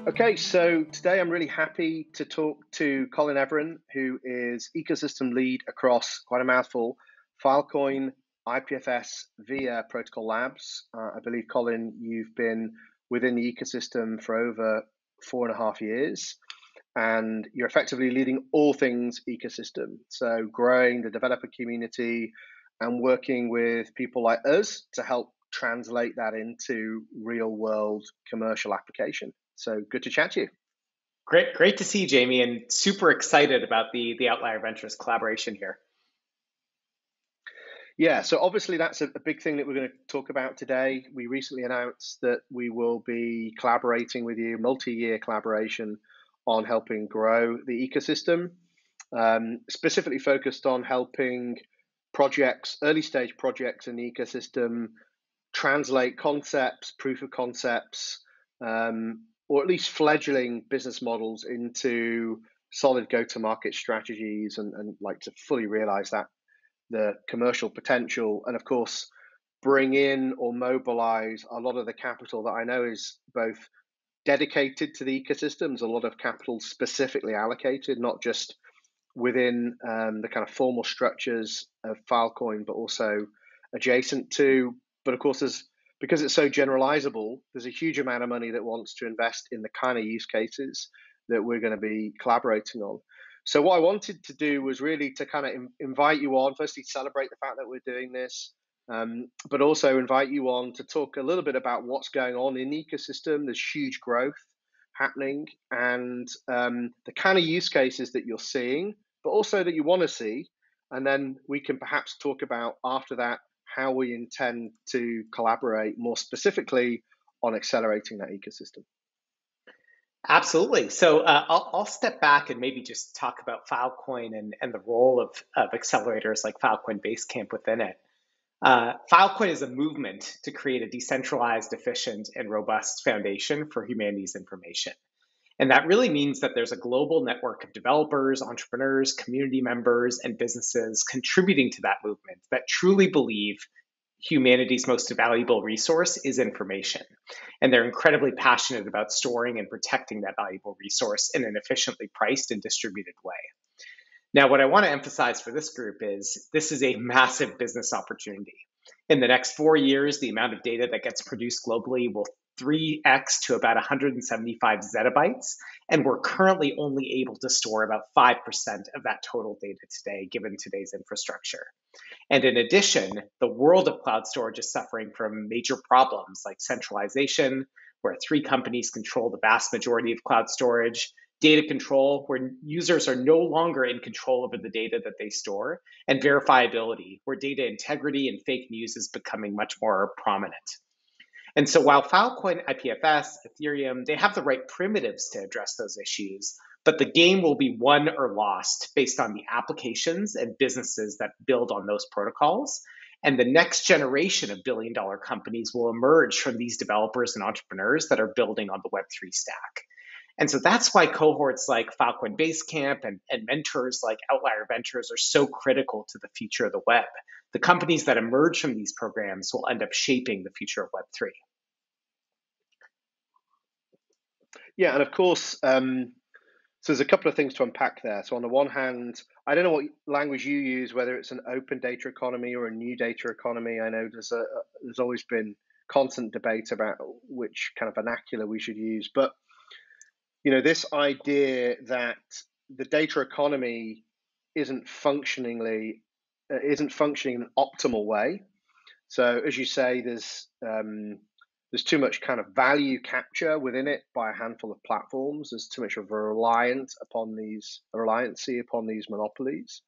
Okay, so today I'm really happy to talk to Colin Evran, who is ecosystem lead across quite a mouthful, Filecoin, IPFS via Protocol Labs. I believe, Colin, you've been within the ecosystem for over 4.5 years, and you're effectively leading all things ecosystem. So growing the developer community and working with people like us to help translate that into real world commercial application. So good to chat to you. Great to see you, Jamie, and super excited about the Outlier Ventures collaboration here. Yeah, so obviously that's a big thing that we're going to talk about today. We recently announced that we will be collaborating with you, multi-year collaboration on helping grow the ecosystem, specifically focused on helping projects, early stage projects in the ecosystem, translate concepts, proof of concepts, or at least fledgling business models into solid go-to-market strategies and like to fully realize that the commercial potential, and of course bring in or mobilize a lot of the capital that I know is both dedicated to the ecosystems, a lot of capital specifically allocated, not just within the kind of formal structures of Filecoin, but also adjacent to. But of course, because it's so generalizable, there's a huge amount of money that wants to invest in the kind of use cases that we're going to be collaborating on. So what I wanted to do was really to kind of invite you on, firstly celebrate the fact that we're doing this, but also invite you on to talk a little bit about what's going on in the ecosystem. There's huge growth happening, and the kind of use cases that you're seeing, but also that you want to see. And then we can perhaps talk about after that how we intend to collaborate more specifically on accelerating that ecosystem. Absolutely. So I'll step back and maybe just talk about Filecoin and the role of accelerators like Filecoin Base Camp within it. Filecoin is a movement to create a decentralized, efficient, and robust foundation for humanity's information. And that really means that there's a global network of developers, entrepreneurs, community members, and businesses contributing to that movement that truly believe humanity's most valuable resource is information. And they're incredibly passionate about storing and protecting that valuable resource in an efficiently priced and distributed way. Now, what I want to emphasize for this group is this is a massive business opportunity. In the next 4 years, the amount of data that gets produced globally will 3x to about 175 zettabytes, and we're currently only able to store about 5% of that total data today, given today's infrastructure. And in addition, the world of cloud storage is suffering from major problems like centralization, where 3 companies control the vast majority of cloud storage, data control, where users are no longer in control over the data that they store, and verifiability, where data integrity and fake news is becoming much more prominent. And so while Filecoin, IPFS, Ethereum, they have the right primitives to address those issues, but the game will be won or lost based on the applications and businesses that build on those protocols. And the next generation of billion-dollar companies will emerge from these developers and entrepreneurs that are building on the Web3 stack. And so that's why cohorts like Filecoin Base Camp and mentors like Outlier Ventures are so critical to the future of the web. The companies that emerge from these programs will end up shaping the future of Web3. Yeah, and of course, so there's a couple of things to unpack there. So on the one hand, I don't know what language you use, whether it's an open data economy or a new data economy. I know there's always been constant debate about which kind of vernacular we should use, but this idea that the data economy isn't functioning in an optimal way. So as you say, there's too much kind of value capture within it by a handful of platforms. There's too much of a reliancy upon these monopolies.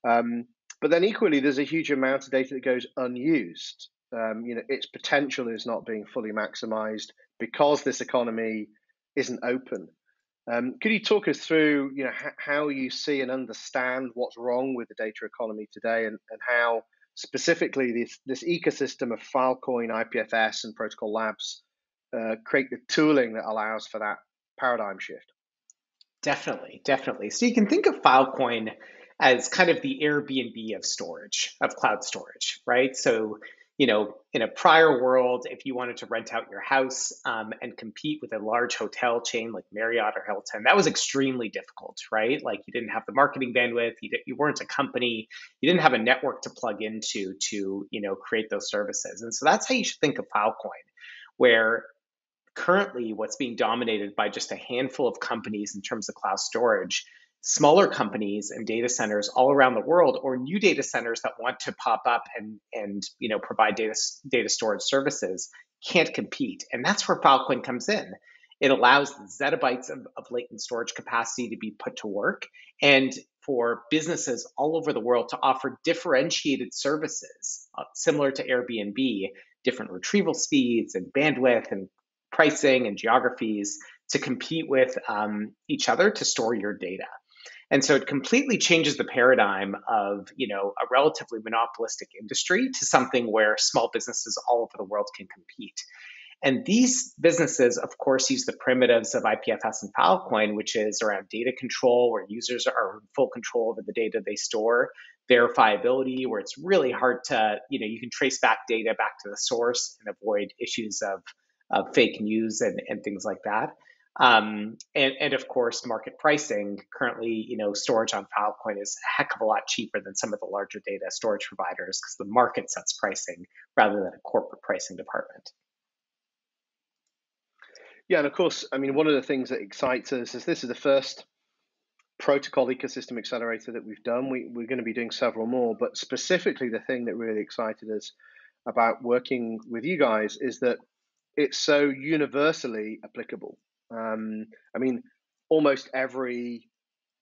But then equally, there's a huge amount of data that goes unused. Its potential is not being fully maximized because this economy isn't open. Could you talk us through, how you see and understand what's wrong with the data economy today, and how specifically this ecosystem of Filecoin, IPFS, and Protocol Labs create the tooling that allows for that paradigm shift? Definitely. So you can think of Filecoin as kind of the Airbnb of storage, of cloud storage, right? So, in a prior world, if you wanted to rent out your house and compete with a large hotel chain like Marriott or Hilton, that was extremely difficult, right? Like you didn't have the marketing bandwidth, you weren't a company, you didn't have a network to plug into to, create those services. And so that's how you should think of Filecoin, where currently what's being dominated by just a handful of companies in terms of cloud storage, smaller companies and data centers all around the world, or new data centers that want to pop up and provide data storage services can't compete. And that's where Filecoin comes in. It allows zettabytes of latent storage capacity to be put to work, and for businesses all over the world to offer differentiated services similar to Airbnb, different retrieval speeds and bandwidth and pricing and geographies to compete with each other to store your data. And so it completely changes the paradigm of, a relatively monopolistic industry to something where small businesses all over the world can compete. And these businesses, of course, use the primitives of IPFS and Filecoin, which is around data control, where users are in full control over the data they store, verifiability, where it's really hard to, you can trace back data back to the source and avoid issues of fake news and things like that. And of course, market pricing. Currently, storage on Filecoin is a heck of a lot cheaper than some of the larger data storage providers because the market sets pricing rather than a corporate pricing department. Yeah, and of course, one of the things that excites us is this is the first protocol ecosystem accelerator that we've done. We're going to be doing several more, but specifically the thing that really excited us about working with you guys is that it's so universally applicable. Almost every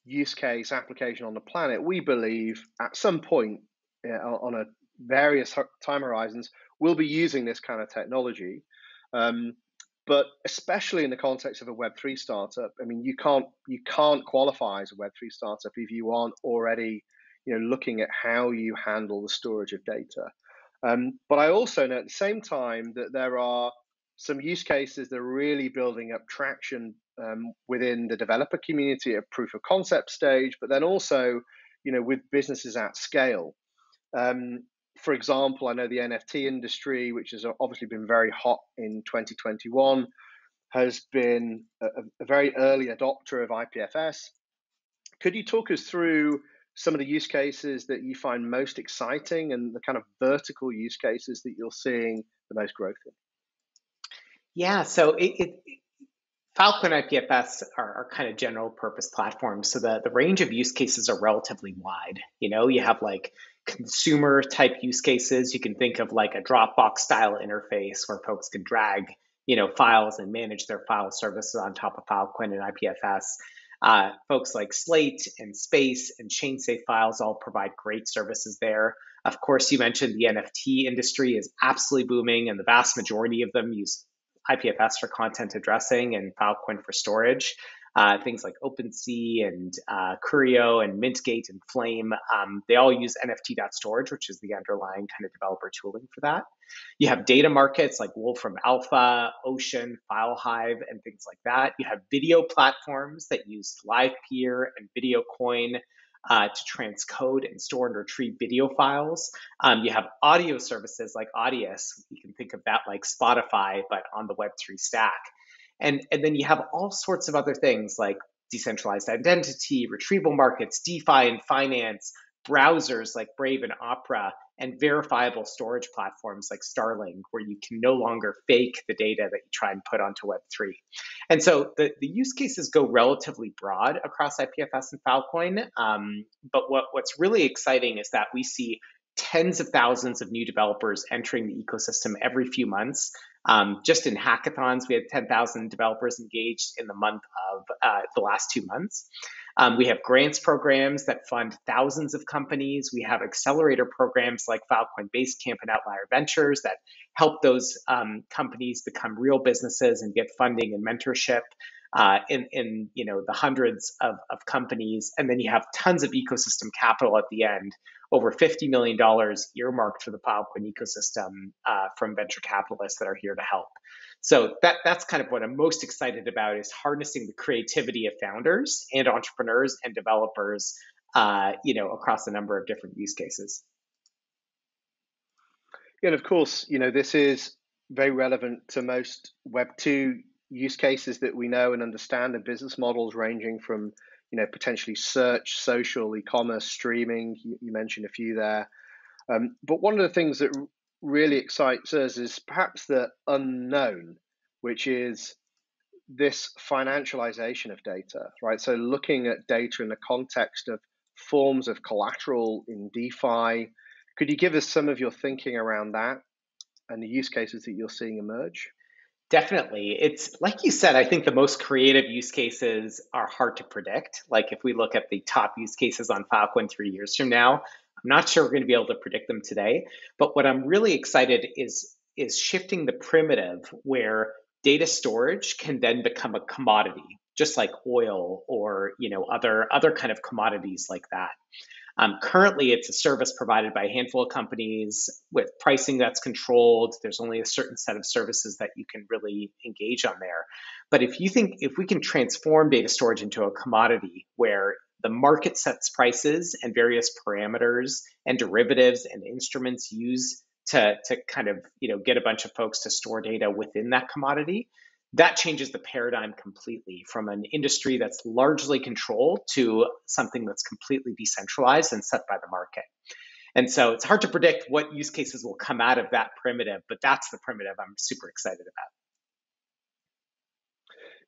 use case application on the planet, we believe at some point on a various time horizons, will be using this kind of technology. But especially in the context of a Web3 startup, you can't qualify as a Web3 startup if you aren't already, looking at how you handle the storage of data. But I also know at the same time that there are some use cases that are really building up traction within the developer community at proof of concept stage, but then also, with businesses at scale. For example, I know the NFT industry, which has obviously been very hot in 2021, has been a very early adopter of IPFS. Could you talk us through some of the use cases that you find most exciting and the kind of vertical use cases that you're seeing the most growth in? Yeah, so Filecoin and IPFS are kind of general purpose platforms. So the range of use cases are relatively wide. You have like consumer type use cases. You can think of like a Dropbox style interface where folks can drag, files and manage their file services on top of Filecoin and IPFS. Folks like Slate and Space and ChainSafe Files all provide great services there. Of course, you mentioned the NFT industry is absolutely booming, and the vast majority of them use IPFS for content addressing and Filecoin for storage. Things like OpenSea and Curio and Mintgate and Flame, they all use NFT.storage, which is the underlying kind of developer tooling for that. You have data markets like Wolfram Alpha, Ocean, FileHive, and things like that. You have video platforms that use LivePeer and VideoCoin to transcode and store and retrieve video files. You have audio services like Audius. You can think of that like Spotify, but on the Web3 stack. And then you have all sorts of other things like decentralized identity, retrieval markets, DeFi and finance, browsers like Brave and Opera, and verifiable storage platforms like Starling, where you can no longer fake the data that you try and put onto Web3. And so the use cases go relatively broad across IPFS and Filecoin. But what's really exciting is that we see tens of thousands of new developers entering the ecosystem every few months. Just in hackathons, we had 10,000 developers engaged in the month of the last 2 months. We have grants programs that fund thousands of companies. We have accelerator programs like Filecoin Base Camp and Outlier Ventures that help those companies become real businesses and get funding and mentorship in the hundreds of companies. And then you have tons of ecosystem capital at the end, over $50 million earmarked for the Filecoin ecosystem from venture capitalists that are here to help. So that's kind of what I'm most excited about, is harnessing the creativity of founders and entrepreneurs and developers, across a number of different use cases. Yeah, and of course, this is very relevant to most Web2 use cases that we know and understand, and business models ranging from, potentially search, social, e-commerce, streaming. You mentioned a few there. But one of the things that really excites us is perhaps the unknown, which is this financialization of data, right? So looking at data in the context of forms of collateral in DeFi, could you give us some of your thinking around that and the use cases that you're seeing emerge? Definitely. It's like you said, I think the most creative use cases are hard to predict. Like if we look at the top use cases on Filecoin 3 years from now, I'm not sure we're going to be able to predict them today. But what I'm really excited is shifting the primitive where data storage can then become a commodity, just like oil or other kind of commodities like that. Currently, it's a service provided by a handful of companies with pricing that's controlled. There's only a certain set of services that you can really engage on there. But if we can transform data storage into a commodity where the market sets prices and various parameters and derivatives and instruments used to kind of get a bunch of folks to store data within that commodity, that changes the paradigm completely from an industry that's largely controlled to something that's completely decentralized and set by the market. And so it's hard to predict what use cases will come out of that primitive, but that's the primitive I'm super excited about.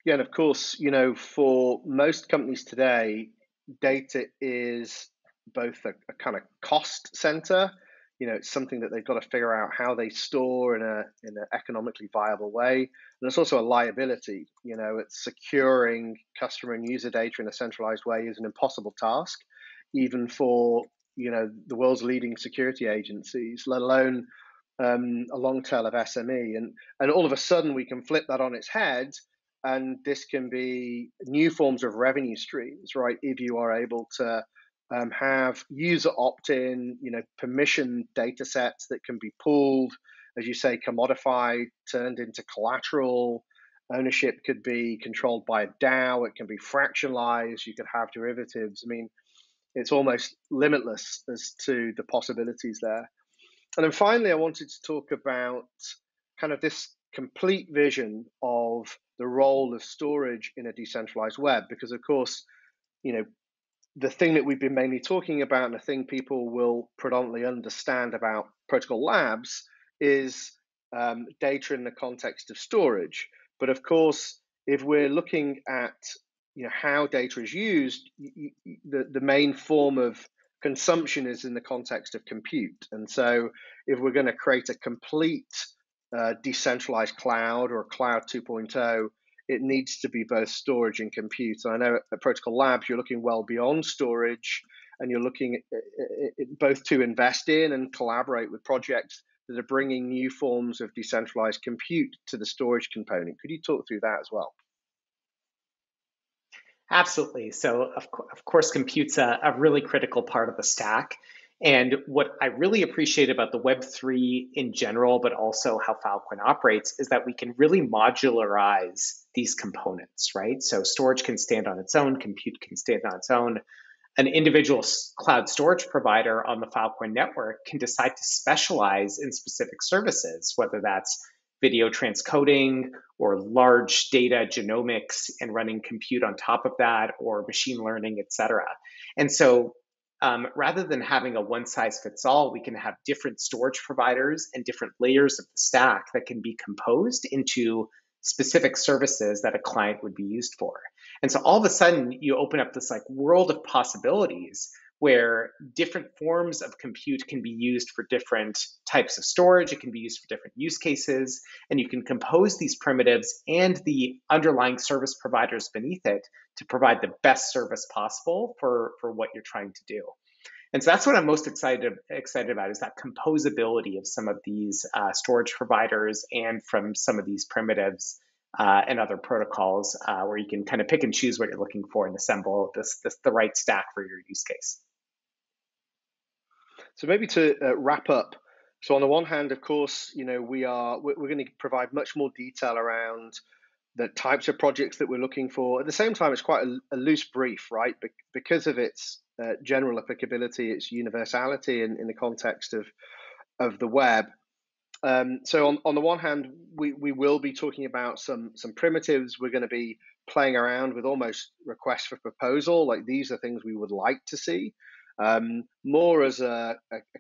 Yeah, and of course, for most companies today, data is both a kind of cost center. It's something that they've got to figure out how they store in an economically viable way. And it's also a liability. It's securing customer and user data in a centralized way is an impossible task, even for the world's leading security agencies, let alone a long tail of SME. And all of a sudden, we can flip that on its head, and this can be new forms of revenue streams, right? If you are able to have user opt-in, permission data sets that can be pooled, as you say, commodified, turned into collateral. Ownership could be controlled by a DAO. It can be fractionalized. You could have derivatives. I mean, it's almost limitless as to the possibilities there. And then finally, I wanted to talk about kind of this complete vision of the role of storage in a decentralized web, because of course, you know, the thing that we've been mainly talking about, and the thing people will predominantly understand about protocol labs, is data in the context of storage. But of course, if we're looking at how data is used, the main form of consumption is in the context of compute. And so, if we're going to create a complete decentralized cloud or cloud 2.0, it needs to be both storage and compute. And I know at Protocol Labs, you're looking well beyond storage, and you're looking at both to invest in and collaborate with projects that are bringing new forms of decentralized compute to the storage component. Could you talk through that as well? Absolutely. So, of course, compute's a really critical part of the stack. And what I really appreciate about the Web3 in general, but also how Filecoin operates, is that we can really modularize these components, right? So storage can stand on its own, compute can stand on its own. An individual cloud storage provider on the Filecoin network can decide to specialize in specific services, whether that's video transcoding or large data genomics and running compute on top of that, or machine learning, et cetera. And so rather than having a one size fits all, we can have different storage providers and different layers of the stack that can be composed into specific services that a client would be used for. And so all of a sudden, you open up this like world of possibilities where different forms of compute can be used for different types of storage. It can be used for different use cases, and you can compose these primitives and the underlying service providers beneath it to provide the best service possible for what you're trying to do. And so that's what I'm most excited about, is that composability of some of these storage providers and from some of these primitives and other protocols, where you can kind of pick and choose what you're looking for and assemble the right stack for your use case. So maybe to wrap up. So on the one hand, of course, we're going to provide much more detail around the types of projects that we're looking for. At the same time, it's quite a loose brief, right? Because of its general applicability, its universality in the context of the web. So on the one hand, we will be talking about some primitives. We're going to be playing around with almost requests for proposal. Like these are things we would like to see, more as a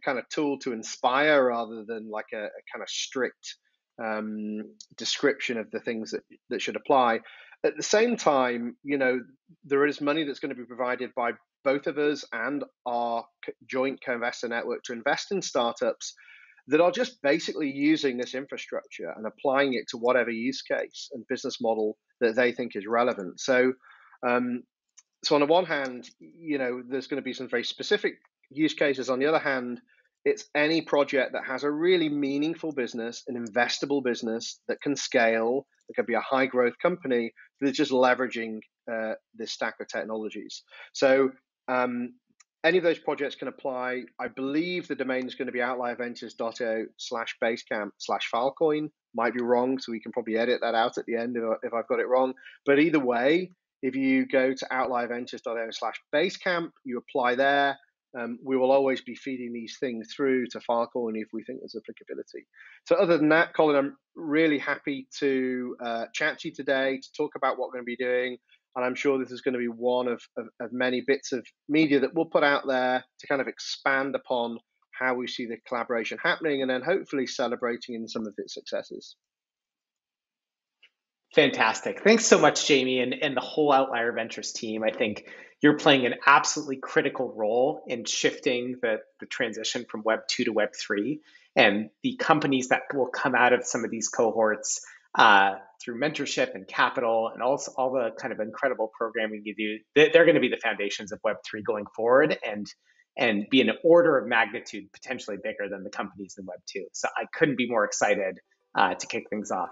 kind of tool to inspire rather than like a kind of strict description of the things that should apply. At the same time, there is money that's going to be provided by both of us and our joint co-investor network to invest in startups that are just basically using this infrastructure and applying it to whatever use case and business model that they think is relevant. Um, so on the one hand, there's going to be some very specific use cases. On the other hand, it's any project that has a really meaningful business, an investable business that can scale, that could be a high growth company that's just leveraging this stack of technologies. So any of those projects can apply. I believe the domain is going to be outlierventures.io/basecamp/filecoin. Might be wrong, so we can probably edit that out at the end if I've got it wrong. But either way, if you go to outlierventures.io/basecamp, you apply there. We will always be feeding these things through to Filecoin if we think there's applicability. So other than that, Colin, I'm really happy to chat to you today to talk about what we're going to be doing. And I'm sure this is going to be one of many bits of media that we'll put out there to kind of expand upon how we see the collaboration happening and then hopefully celebrating in some of its successes. Fantastic. Thanks so much, Jamie, and the whole Outlier Ventures team. I think you're playing an absolutely critical role in shifting the transition from Web 2 to Web 3. And the companies that will come out of some of these cohorts through mentorship and capital and also all the kind of incredible programming you do, they're going to be the foundations of Web 3 going forward and be an order of magnitude potentially bigger than the companies in Web 2. So I couldn't be more excited to kick things off.